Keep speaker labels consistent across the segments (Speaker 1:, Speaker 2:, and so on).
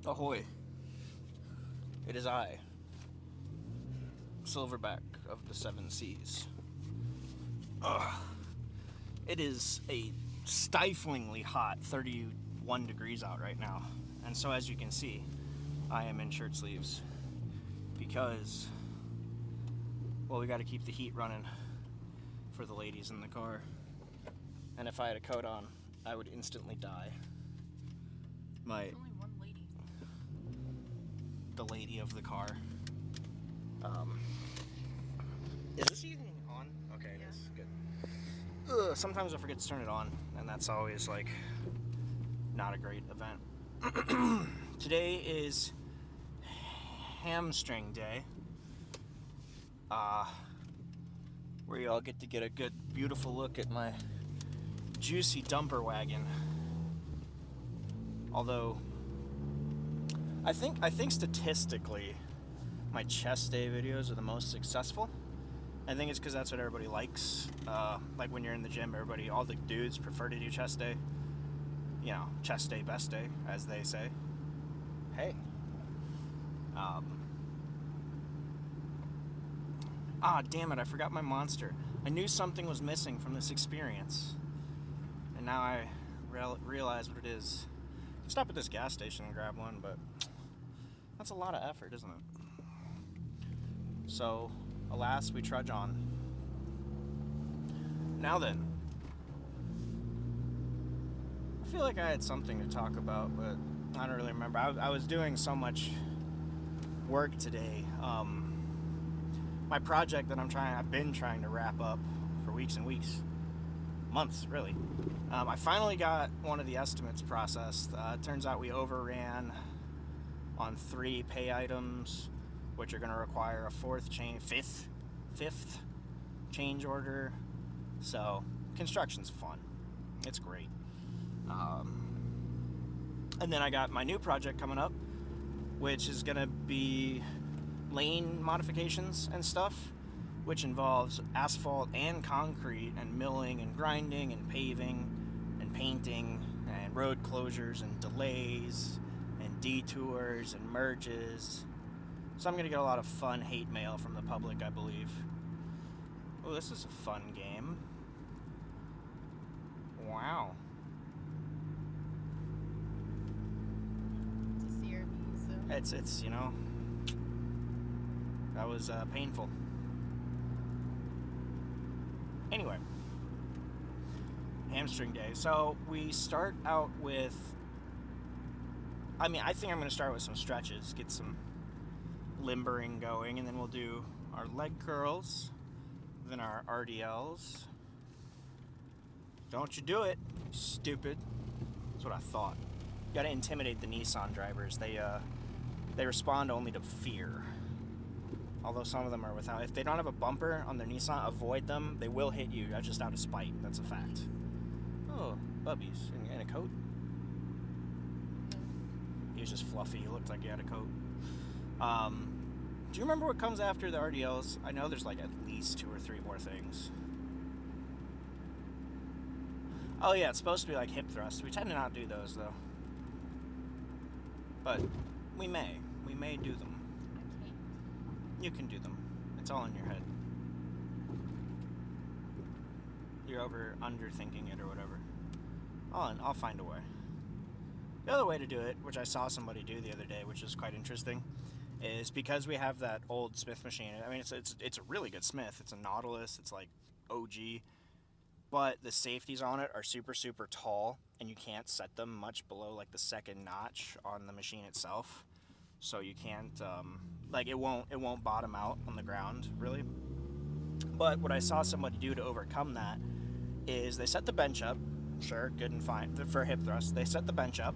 Speaker 1: Ahoy! It is I, Silverback of the Seven Seas. It is a stiflingly hot 31 degrees out right now, and so as you can see, I am in shirt sleeves because, well, we got to keep the heat running for the ladies in the car. And if I had a coat on, I would instantly die.
Speaker 2: There's only one lady.
Speaker 1: The lady of the car. Is this evening on? Okay,
Speaker 2: Yeah.
Speaker 1: it is. Good. Sometimes I forget to turn it on, and that's always like not a great event. Today is hamstring day. Where y'all get to get a good, beautiful look at my juicy dumper wagon. Although I think statistically my chest day videos are the most successful. I think it's because that's what everybody likes. Like when you're in the gym, all the dudes prefer to do chest day. You know, chest day, best day, as they say. Hey. Damn it, I forgot my monster. I knew something was missing from this experience. And now I realize what it is. Stop at this gas station and grab one, but that's a lot of effort, isn't it? So, alas, we trudge on. Now then, I feel like I had something to talk about, but I don't really remember. I was doing so much work today. My project that I've been trying to wrap up for weeks and weeks, months really. I finally got one of the estimates processed. It turns out we overran on 3 pay items, which are going to require a fifth change order. So construction's fun. It's great. And then I got my new project coming up, which is going to be lane modifications and stuff, which involves asphalt and concrete and milling and grinding and paving and painting and road closures and delays and detours and merges. So I'm going to get a lot of fun hate mail from the public, I believe. Oh, this is a fun game. Wow.
Speaker 2: It's a CRV, so.
Speaker 1: It's you know, that was painful. Anyway, hamstring day. So we start out with, I think I'm going to start with some stretches, get some limbering going, and then we'll do our leg curls, then our RDLs. Don't you do it, stupid. That's what I thought. You gotta intimidate the Nissan drivers. They respond only to fear. Although some of them are without. If they don't have a bumper on their Nissan, avoid them. They will hit you just out of spite. That's a fact. Oh, Bubbies. In a coat? He was just fluffy. He looked like he had a coat. Do you remember what comes after the RDLs? I know there's like at least 2 or 3 more things. Oh yeah, it's supposed to be like hip thrusts. We tend to not do those though. But we may do them.
Speaker 2: I can't.
Speaker 1: You can do them. It's all in your head. You're underthinking it or whatever. I'll find a way. The other way to do it, which I saw somebody do the other day, which is quite interesting, is because we have that old Smith machine. I mean, it's a really good Smith. It's a Nautilus. It's like OG. But the safeties on it are super, super tall, and you can't set them much below like the second notch on the machine itself. So you can't, it won't bottom out on the ground, really. But what I saw somebody do to overcome that is they set the bench up, sure, good and fine, for hip thrust. They set the bench up,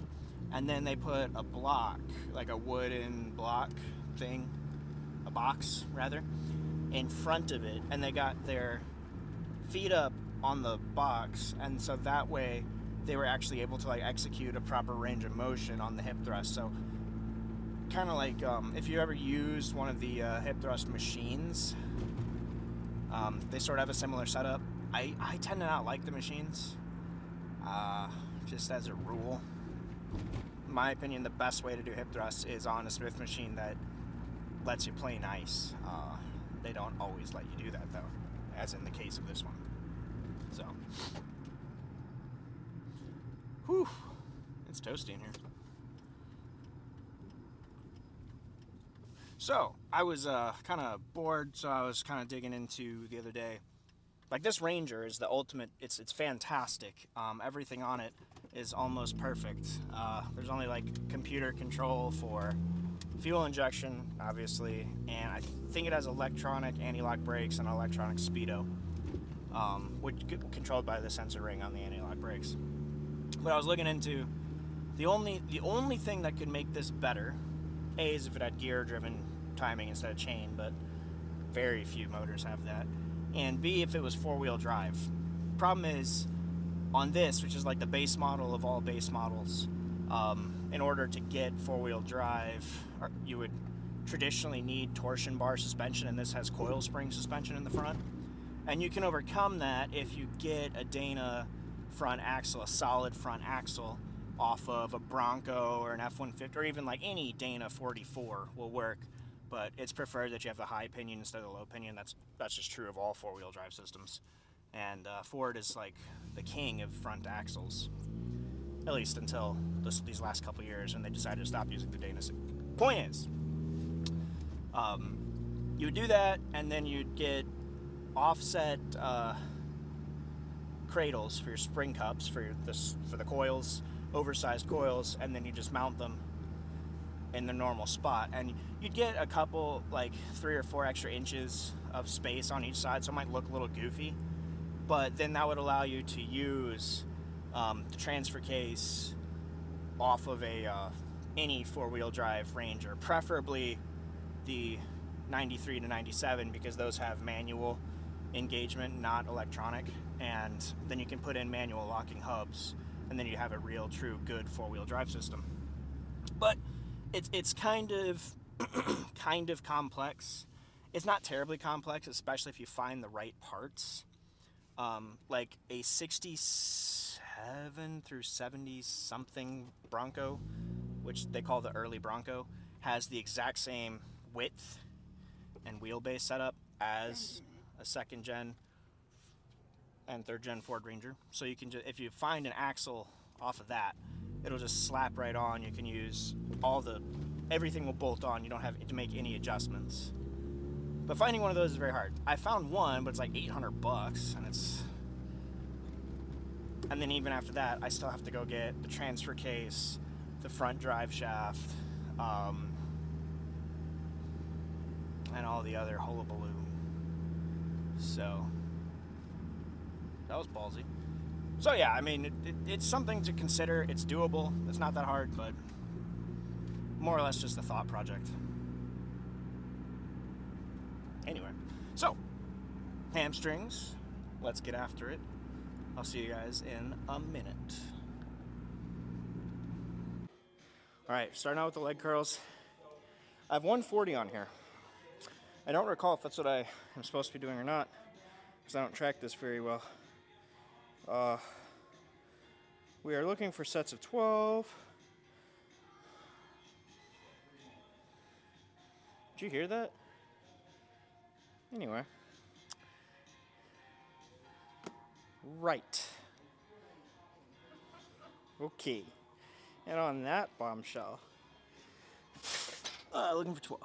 Speaker 1: and then they put a block, like a wooden block thing, a box, rather, in front of it, and they got their feet up on the box, and so that way they were actually able to like execute a proper range of motion on the hip thrust. So kind of like if you ever used one of the hip thrust machines, they sort of have a similar setup. I tend to not like the machines, just as a rule. my opinion, the best way to do hip thrusts is on a Smith machine that lets you play nice. They don't always let you do that though, as in the case of this one. So, whew, it's toasty in here. So, I was kind of bored, so I was kind of digging into the other day. Like, this Ranger is the ultimate, it's fantastic. Everything on it is almost perfect. There's only like computer control for fuel injection, obviously, and I think it has electronic anti-lock brakes and electronic speedo, which controlled by the sensor ring on the anti-lock brakes. But I was looking into the only thing that could make this better, A, is if it had gear-driven timing instead of chain, but very few motors have that, and B, if it was four-wheel drive. Problem is, on this, which is like the base model of all base models, in order to get four-wheel drive, you would traditionally need torsion bar suspension, and this has coil spring suspension in the front. And you can overcome that if you get a Dana front axle, a solid front axle, off of a Bronco or an F-150, or even like any Dana 44 will work. But it's preferred that you have the high pinion instead of the low pinion. That's just true of all four-wheel drive systems. And Ford is like the king of front axles, at least until these last couple years when they decided to stop using the Dana. Point is, you would do that, and then you'd get offset cradles for your spring cups for the coils, oversized coils, and then you just mount them in the normal spot, and you'd get a couple, like 3 or 4 extra inches of space on each side, so it might look a little goofy, but then that would allow you to use the transfer case off of any four-wheel drive Ranger, preferably the 93 to 97, because those have manual engagement, not electronic, and then you can put in manual locking hubs, and then you have a real, true, good four-wheel drive system. But it's kind of kind of complex. It's not terribly complex, especially if you find the right parts. Like a 67 through 70 something Bronco, which they call the early Bronco, has the exact same width and wheelbase setup as a second gen and third gen Ford Ranger. So you can if you find an axle off of that, it'll just slap right on. You can use everything will bolt on. You don't have to make any adjustments. But finding one of those is very hard. I found one, but it's like $800, and then even after that, I still have to go get the transfer case, the front drive shaft, and all the other hullabaloo. So that was ballsy. So yeah, I mean, it's something to consider. It's doable. It's not that hard, but more or less just a thought project. Anyway, so hamstrings, let's get after it. I'll see you guys in a minute. All right, starting out with the leg curls. I have 140 on here. I don't recall if that's what I am supposed to be doing or not, because I don't track this very well. We are looking for sets of 12. Did you hear that? Anyway. Right. Okay. And on that bombshell, looking for 12.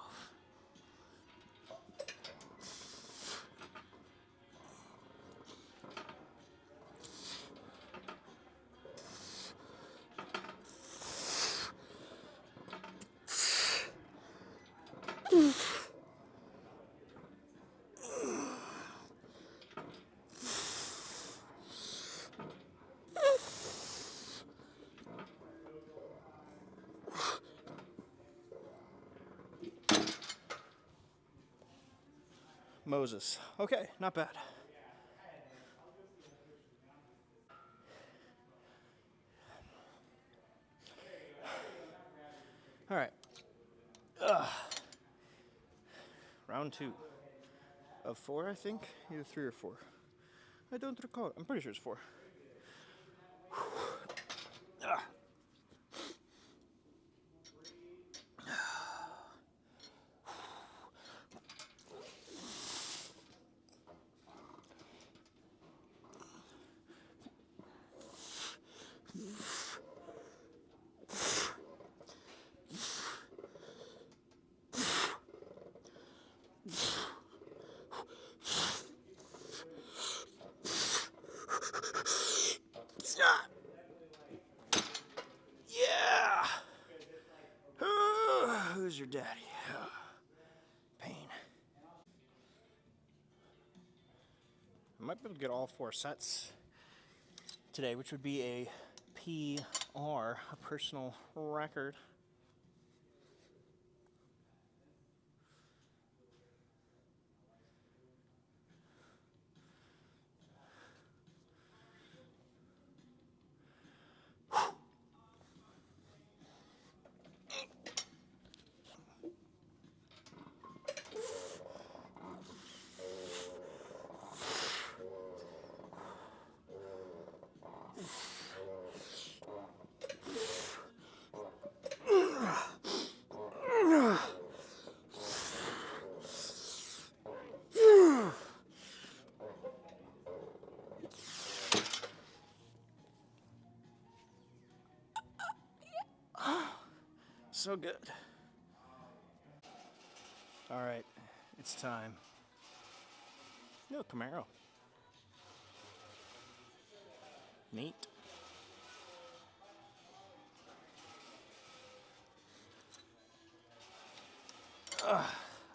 Speaker 1: Moses. Okay, not bad. All right. Round 2 of 4, I think. Either 3 or 4. I don't recall. I'm pretty sure it's 4. daddy. Pain. I might be able to get all 4 sets today, which would be a PR, a personal record. So good. All right, it's time. No, Camaro. Neat.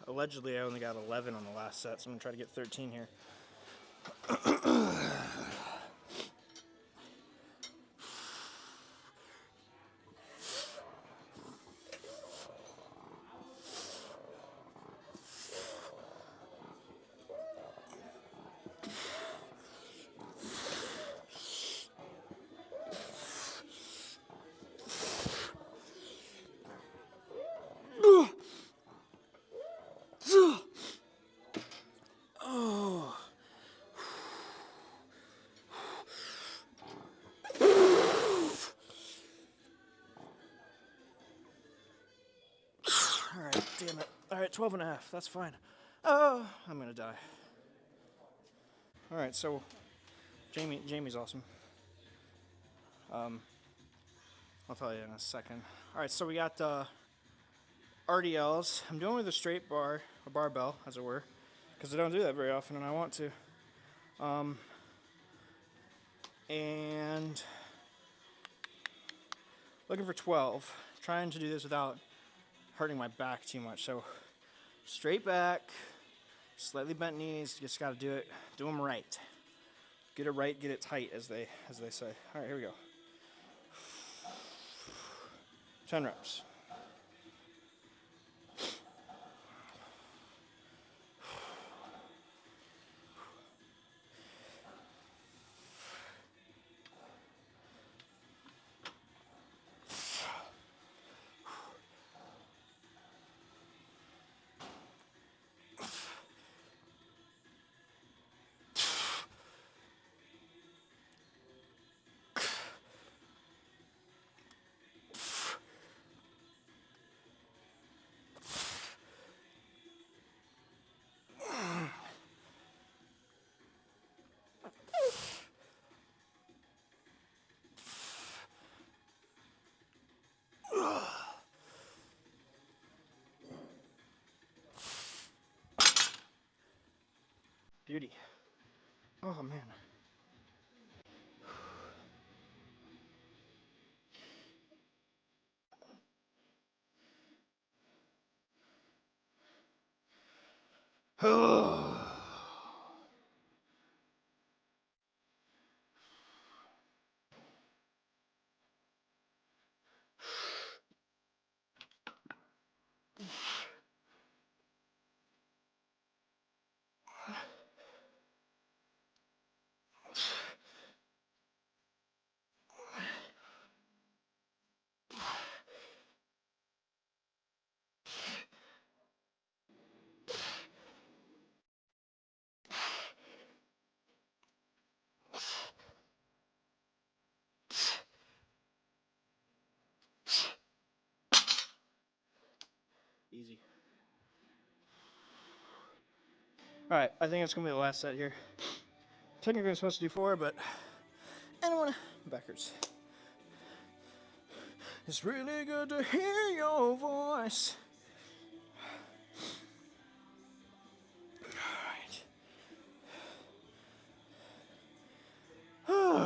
Speaker 1: Allegedly, I only got 11 on the last set, so I'm gonna try to get 13 here. Alright, damn it. Alright, 12 and a half. That's fine. Oh, I'm gonna die. Alright, so Jamie's awesome. I'll tell you in a second. Alright, so we got RDLs. I'm doing with a straight bar, a barbell, as it were, because I don't do that very often and I want to. And looking for 12. Trying to do this without hurting my back too much. So straight back, slightly bent knees. Just got to do them right. Get it right, get it tight, as they say. All right, here we go. 10 reps. Beauty. Oh, man. Easy. Alright, I think it's going to be the last set here. Technically I'm supposed to do 4, but I don't want to. Backwards. It's really good to hear your voice. Alright.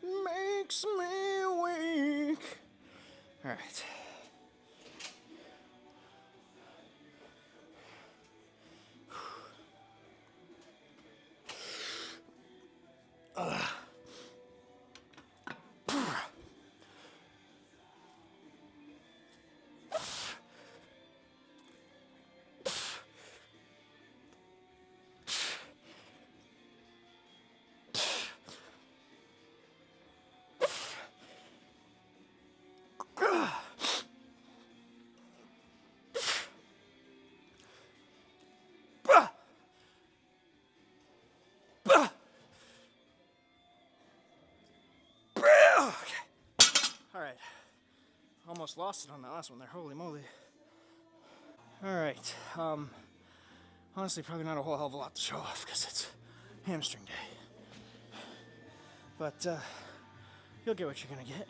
Speaker 1: Makes me weak. Alright. right. Almost lost it on that last one there. Holy moly. All right. Honestly, probably not a whole hell of a lot to show off because it's hamstring day. But you'll get what you're gonna get.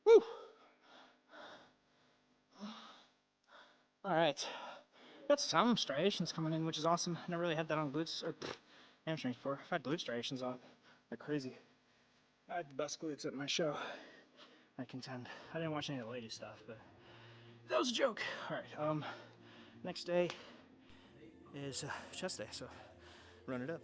Speaker 1: Woo! All right. Got some striations coming in, which is awesome. Never really had that on glutes or hamstrings before. I've had glute striations on. They're crazy. I had the best glutes at my show, I contend. I didn't watch any of the ladies' stuff, but that was a joke. All right. Next day is chest day, so run it up.